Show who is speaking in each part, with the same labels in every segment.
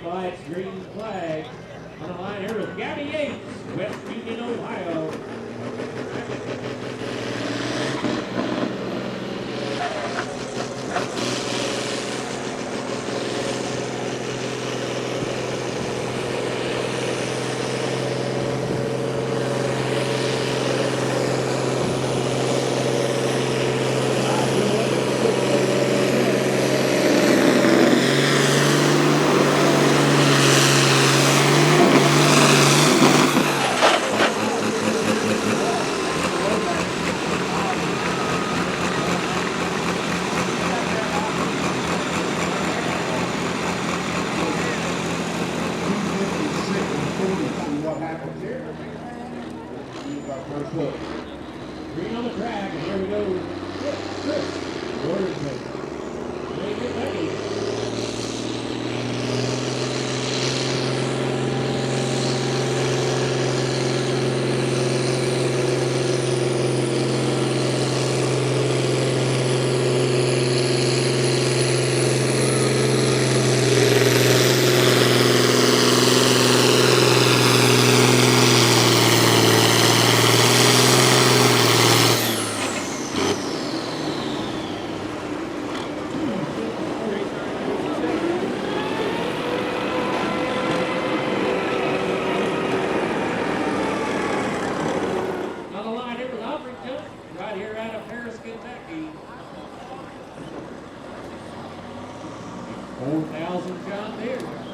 Speaker 1: lights, green flag. On the line here with Gabby Yates, West Union, Ohio. Green on the track, and here we go. Chris Gordon. Right here out of Paris, Kentucky. 4,000 John Deere.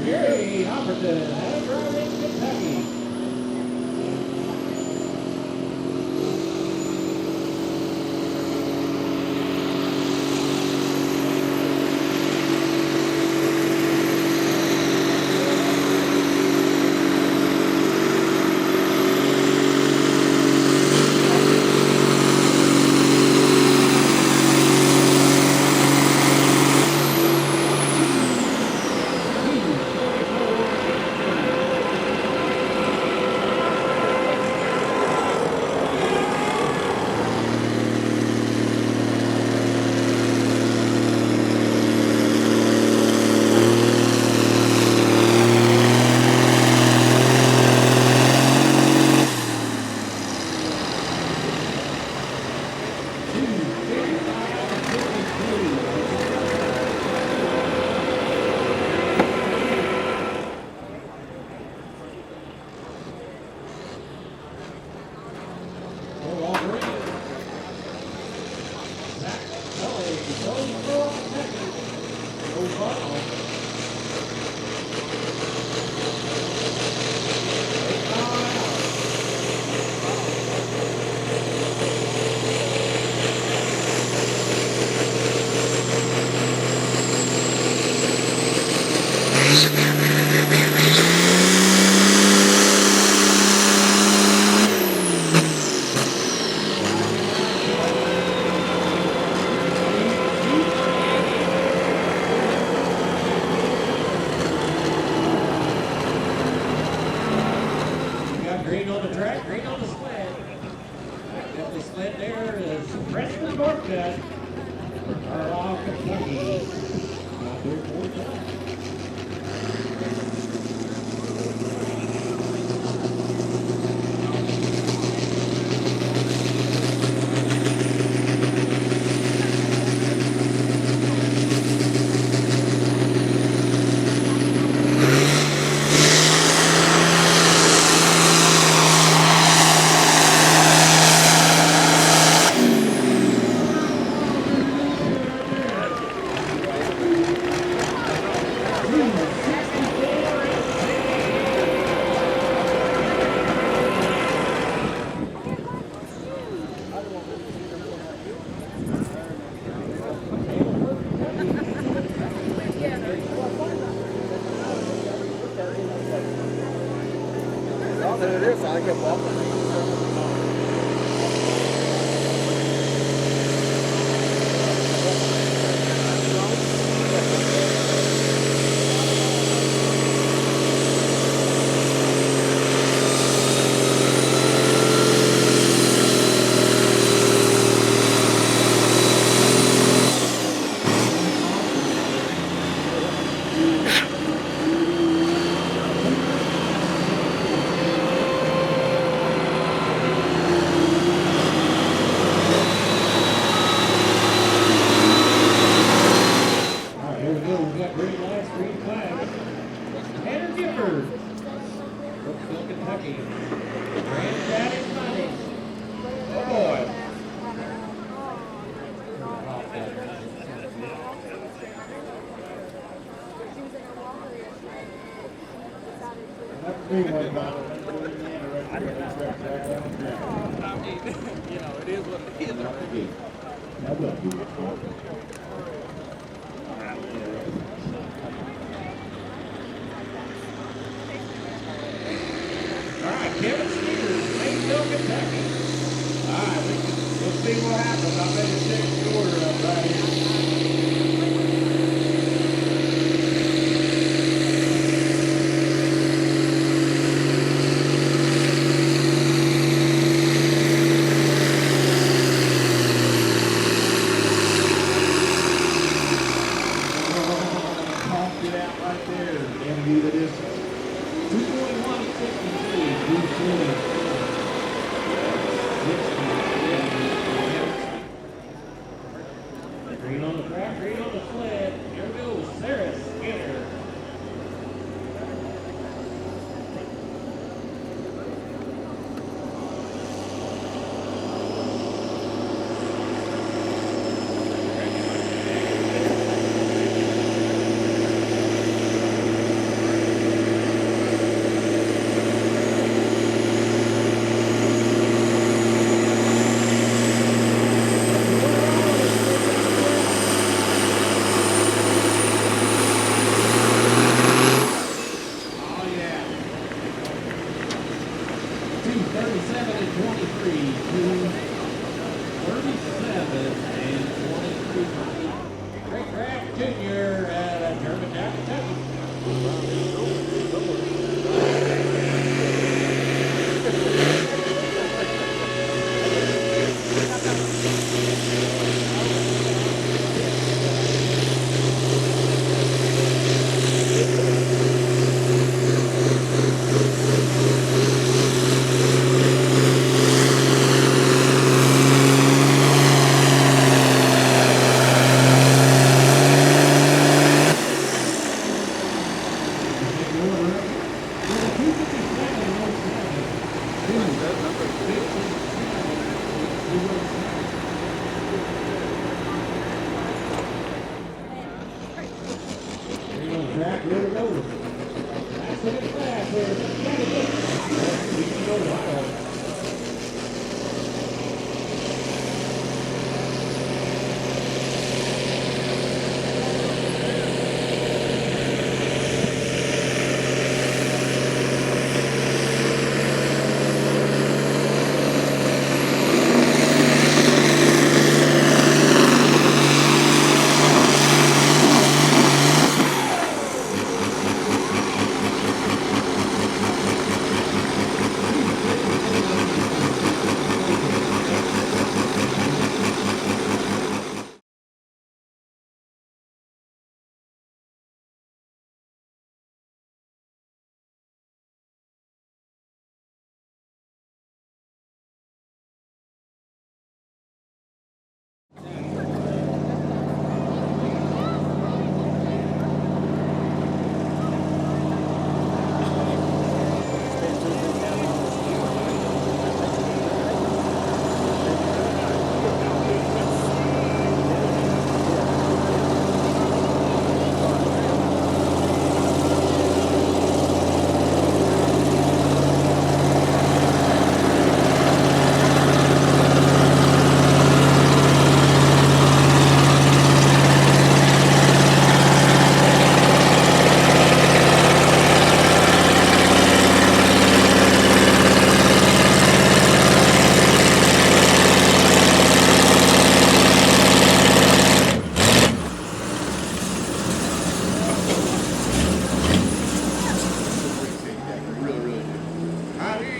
Speaker 1: Gary Hopperton, out driving Kentucky. Green on the track, green on the sled. Got the sled there is Preston Northcutt for Carlisle, Kentucky. Out there for time.
Speaker 2: That it is. I get walking.
Speaker 1: All right, here we go. We've got green lights, green flag. Tanner Gifford, Brooksville, Kentucky. Granddaddy's money. Oh boy.
Speaker 2: It is what it is.
Speaker 1: All right, Kevin Stevens, Mayville, Kentucky. All right, we'll see what happens. I bet it's next quarter up right here. Popped it out right there. And do the distance. 241 and 63. 240. Green on the track, green on the sled. Here we go, Sarah Skinner. Oh yeah. 237 and 23. 237 and 23. Great Craft Jr. out of Germantown, Kentucky. Track, here we go. That's it, class here. We can go wild.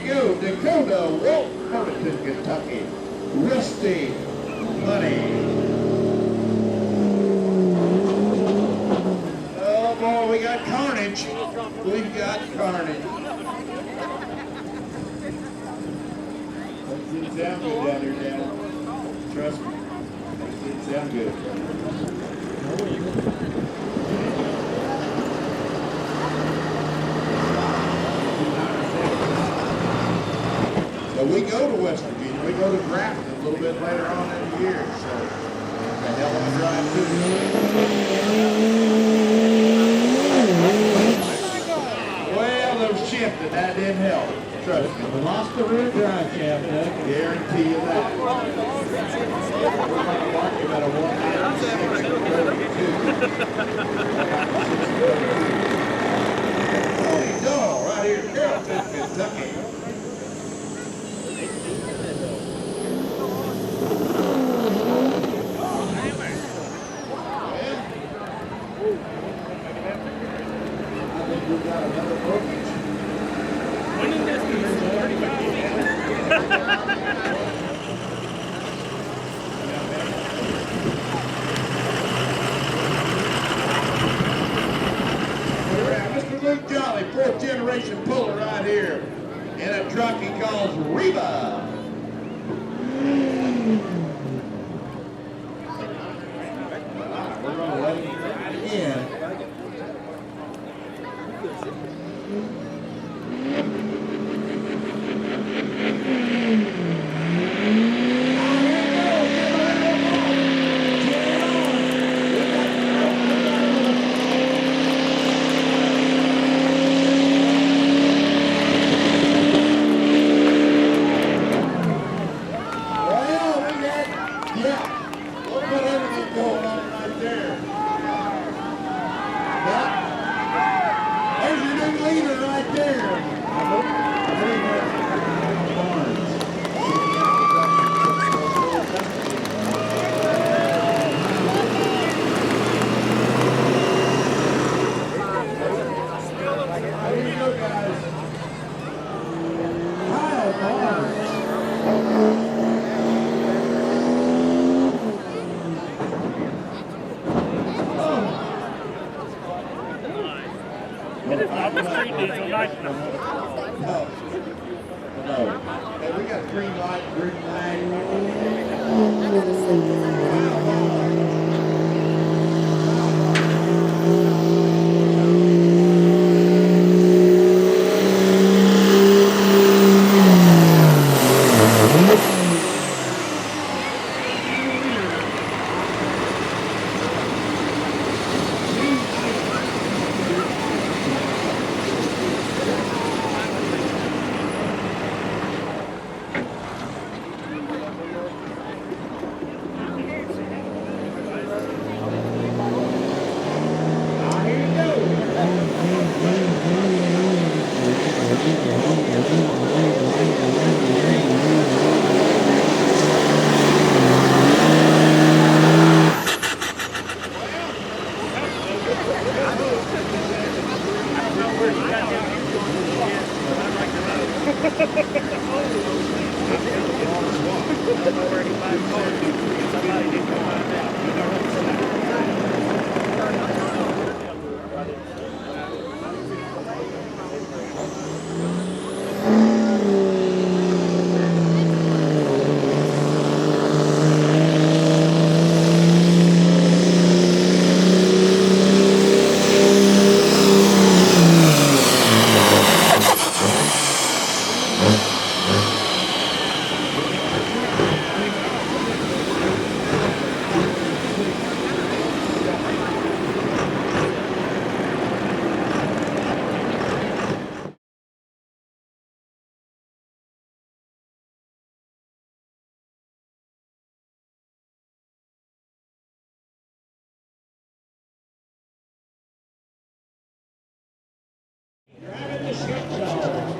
Speaker 3: you go. Dakota Walt, Hermiton, Kentucky. Rusty Money. Oh boy, we got carnage. We've got carnage. Doesn't sound good down here, Dan. Trust me. Doesn't sound good. So we go to West Virginia. We go to Grafton a little bit later on in the year. So it's a hell of a drive too. Well, those shifted. That didn't help. Trust me.
Speaker 1: We lost the rear drive shaft, Doug.
Speaker 3: Guarantee you that. We're going to mark him at a 196.32. Tony Doll right here in Carrollton, Kentucky. I think we've got another brokerage. Mr. Luke Jolly, fourth generation puller right here in a truck he calls Reba. We're going to let him try it again. Hey, we got green light, green
Speaker 1: Driving the ship show.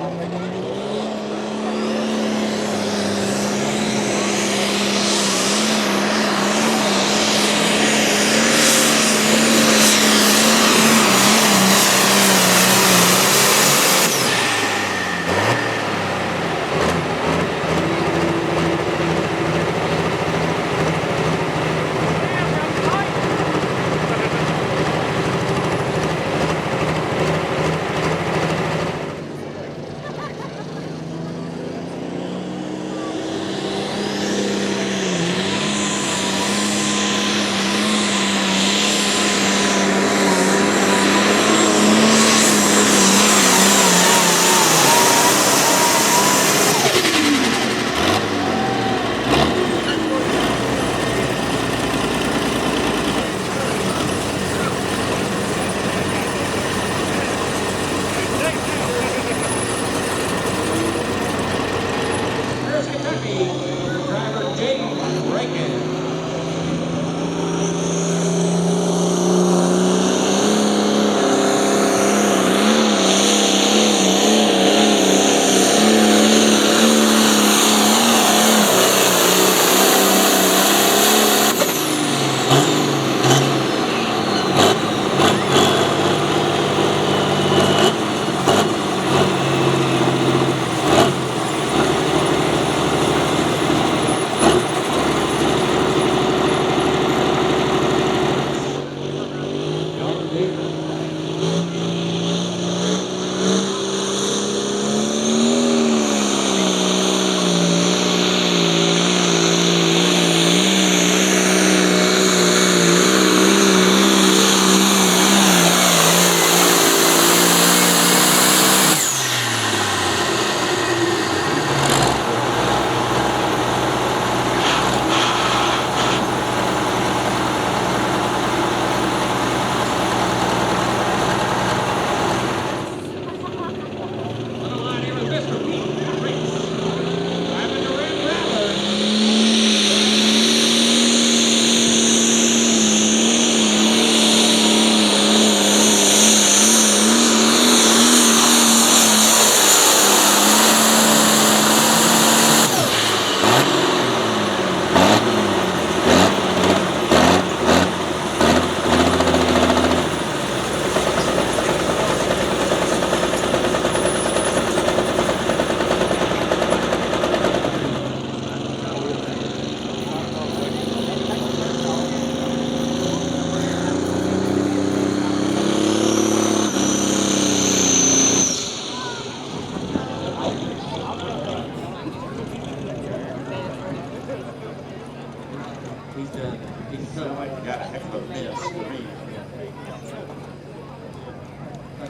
Speaker 1: ready to
Speaker 3: Sound
Speaker 1: come.
Speaker 3: like you got a heck of a miss to me.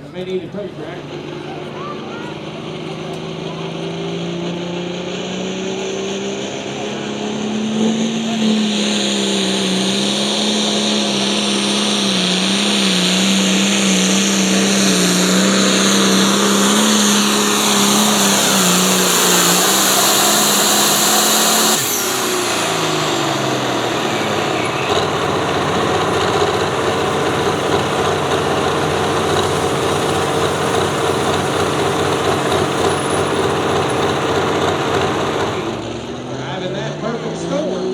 Speaker 1: We may need a tow track. Driving that perfect storm.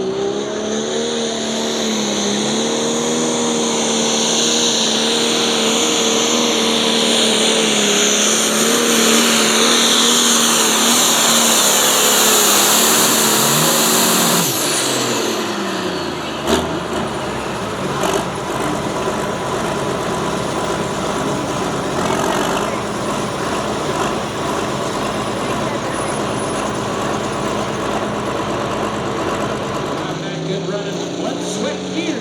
Speaker 1: Driving that good running one sweat gear.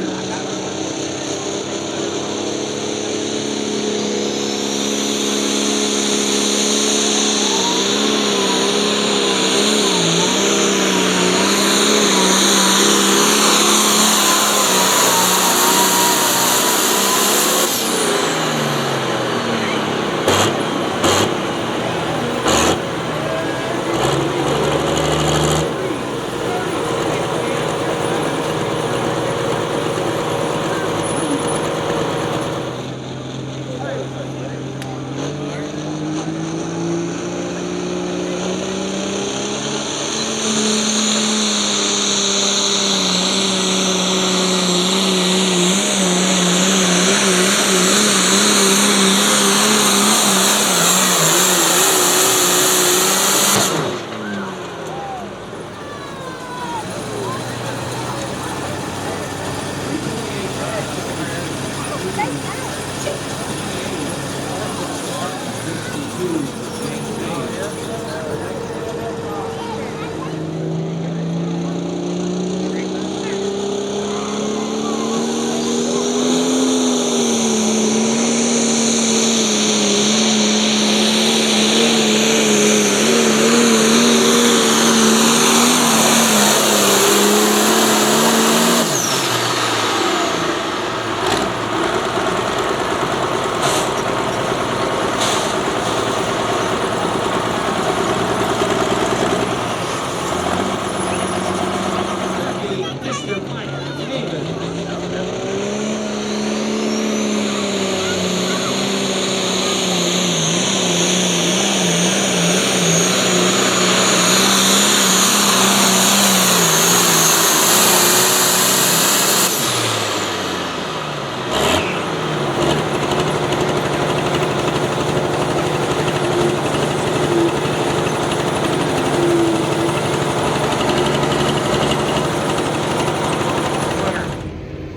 Speaker 1: Mr. Mike Davis.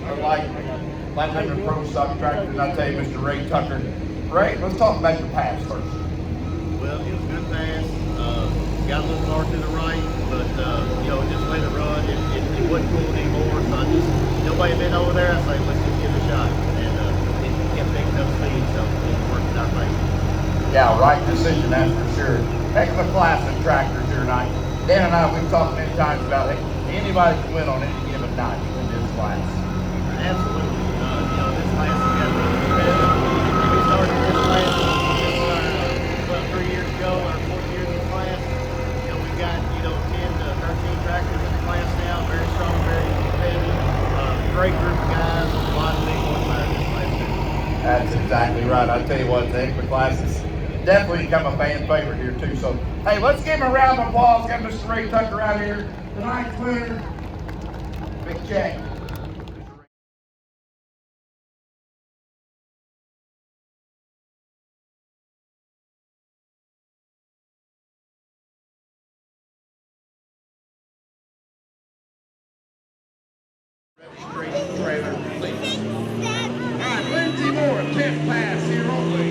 Speaker 3: Or like 100 Pro Stock Tractor, and I'll tell you, Mr. Ray Tucker. Ray, let's talk about your past first.
Speaker 4: Well, it was good pass. Got a little far to the right, but just let it run. It wasn't cool anymore, so I just nobody had been over there. I say let's just give it a shot, and it kept picking up speed, so it worked out right.
Speaker 3: Yeah, right decision, that's for sure. Heck of a class of tractors here tonight. Dan and I, we've talked many times about it. Anybody can win on any given night in this class.
Speaker 4: Absolutely. This class has got really competitive. We started this class about 3 years ago, our 4th year in the class. We've got 10 to 13 tractors in the class now. Very strong, very competitive. Great group of guys. A lot of big horsepower in this class too.
Speaker 3: That's exactly right. I tell you what, the heck of a class is definitely become a fan favorite here too. So, hey, let's give him a round of applause. Get Mr. Ray Tucker out here. Tonight's winner, big check. Registration trailer, please. All right, Lindsay Moore, 10th pass here only.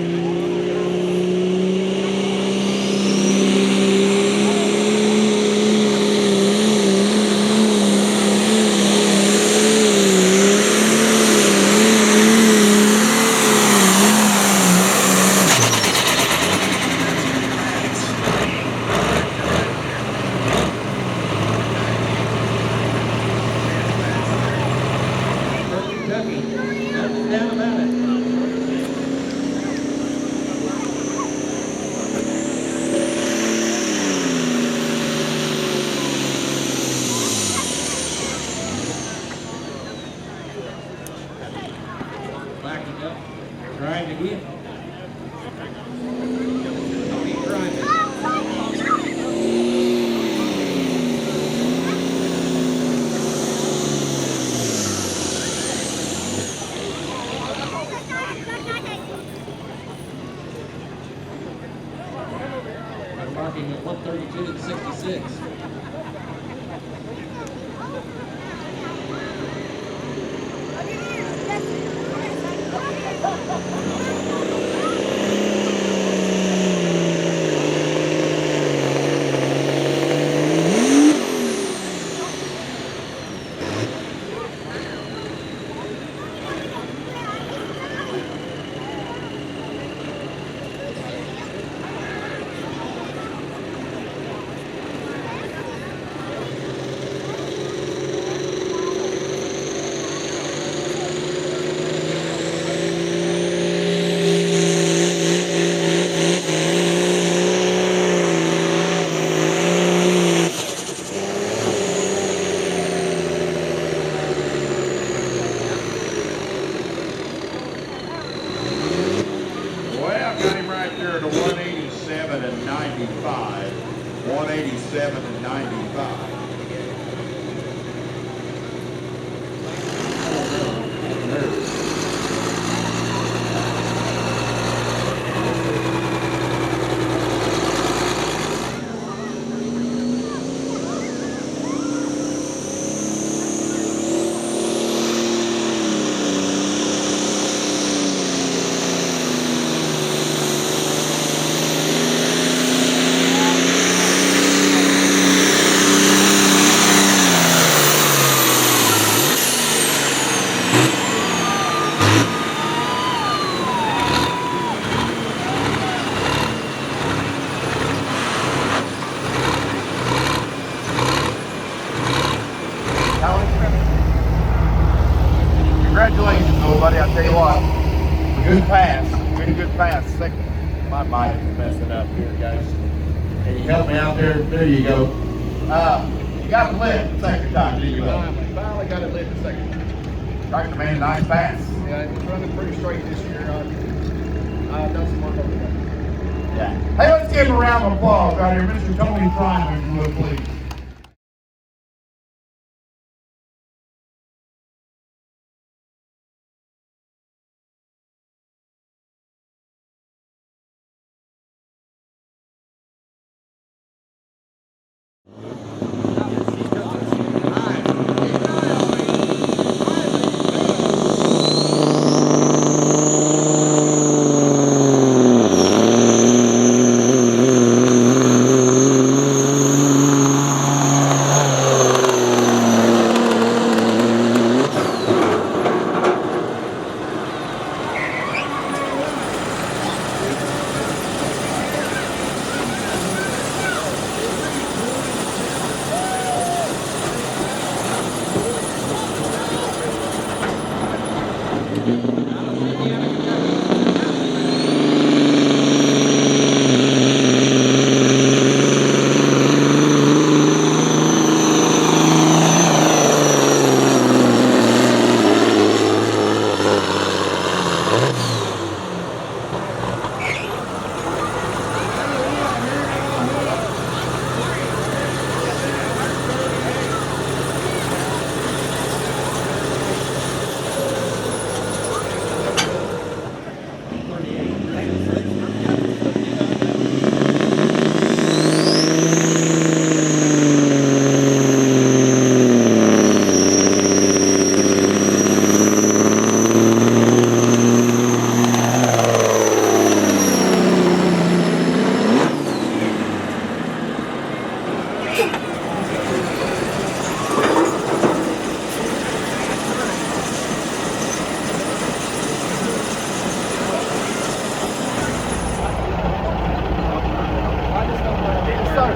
Speaker 1: 32 to 66.
Speaker 3: Well, got him right there to 187 and 95. 187 and 95. Congratulations, little buddy. I tell you what, good pass. Good pass. Second, my mic is messing up here, guys. Can you help me out there? There you go. You got it lit the second time, didn't you?
Speaker 2: Finally got it lit the second time.
Speaker 3: Dr. Man, nice pass.
Speaker 2: Yeah, it's running pretty straight this year. I've done some work over there.
Speaker 3: Yeah. Hey, let's give him a round of applause right here. Mr. Tony Prime, if you would, please.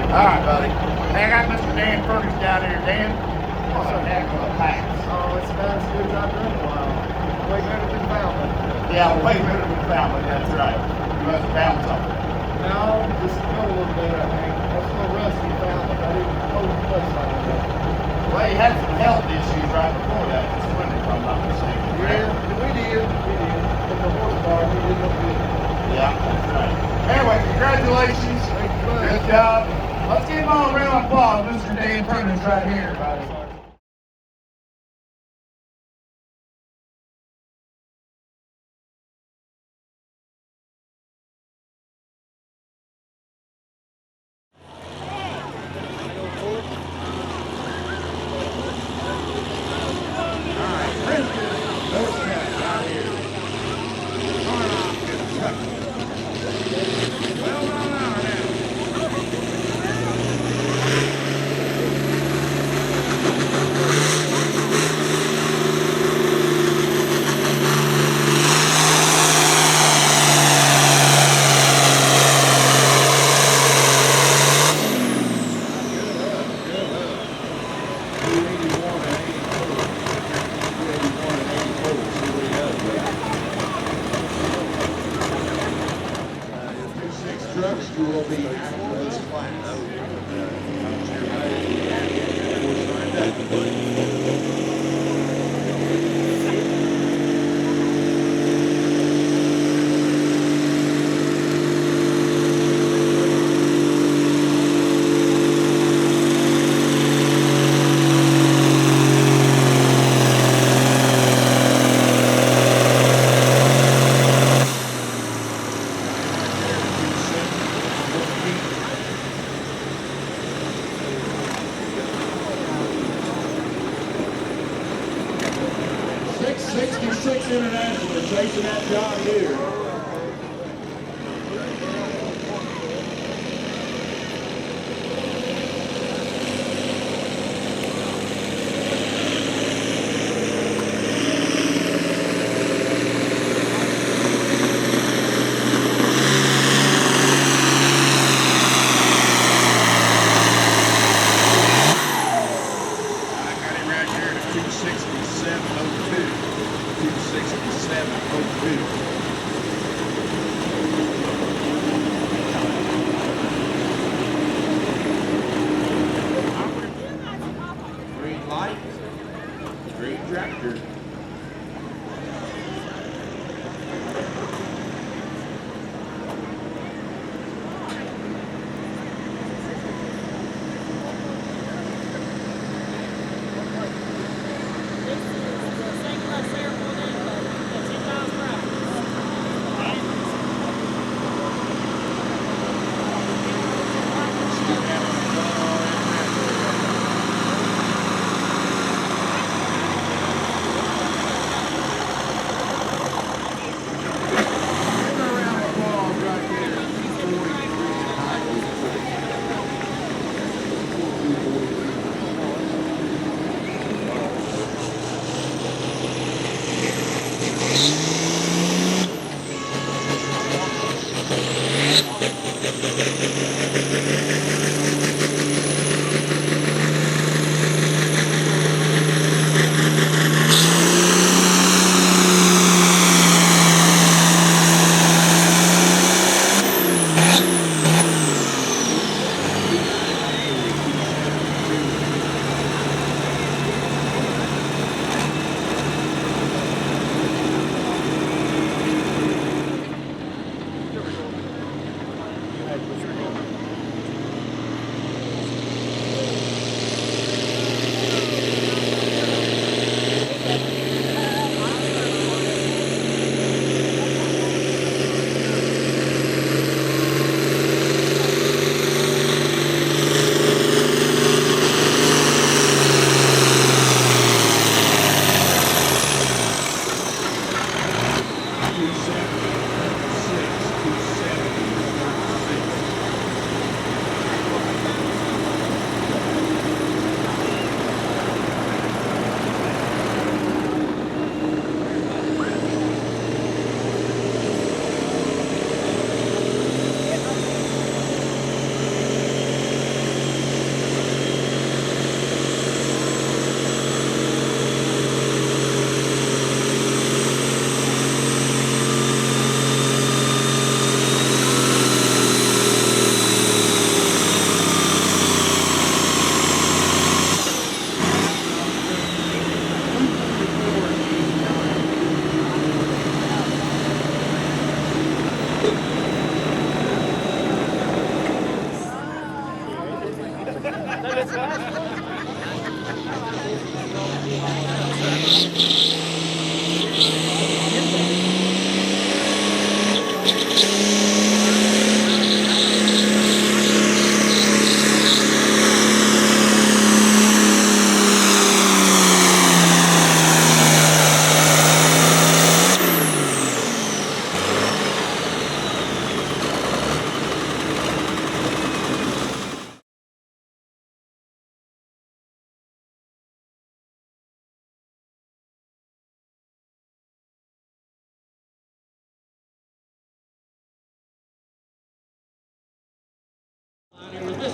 Speaker 3: All right, buddy. Hey, I got Mr. Dan Furnish down here. Dan, what's a heck of a pass?
Speaker 2: Oh, it's about as good as I've done in a while. Way better than Falmouth.
Speaker 3: Yeah, way better than family. That's right. You must have found something.
Speaker 2: No, just go a little bit, I think. That's a little rusty Falmouth. I didn't hold the place like that.
Speaker 3: Well, you had some health issues right before that. This winter, if I'm not mistaken.
Speaker 2: Yeah, we did. But the horsepower, we did no good.
Speaker 3: Yeah, that's right. Anyway, congratulations.
Speaker 2: Thank you much.
Speaker 3: Good job. Let's give him all a round of applause. Mr. Dan Furnish right here, buddy. will be out of this class.
Speaker 1: International chasing that John Deere.
Speaker 3: Green light, green tractor.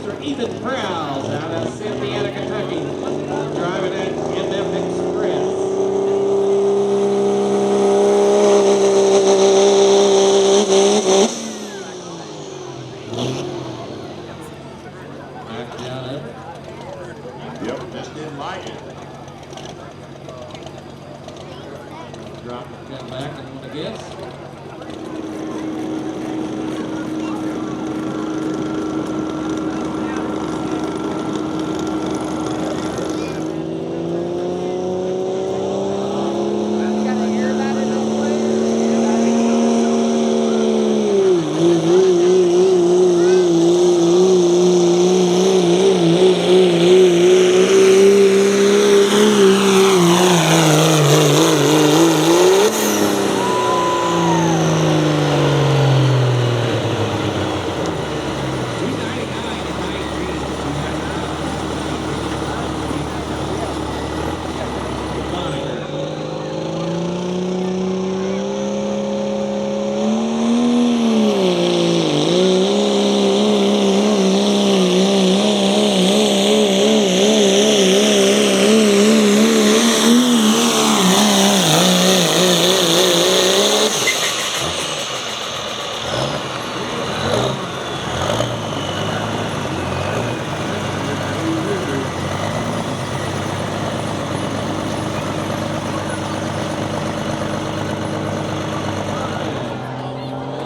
Speaker 1: Mr. Ethan Prowse out of Cynthiana, Kentucky, driving that MF Express. Yep. Just didn't like it. Drop it, come back and want to guess.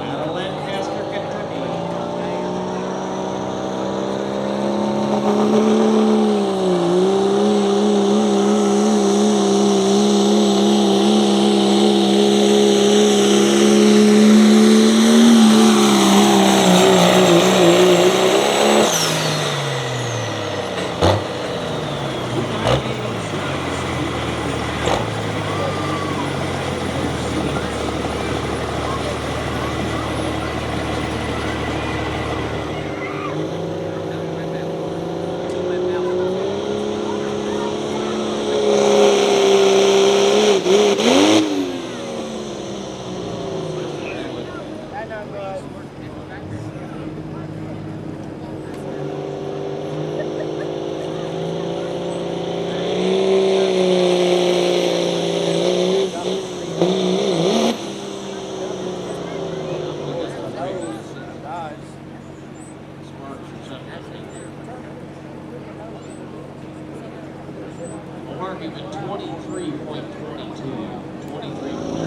Speaker 1: Out of Lancaster, Kentucky. Mark even 23.22. 23.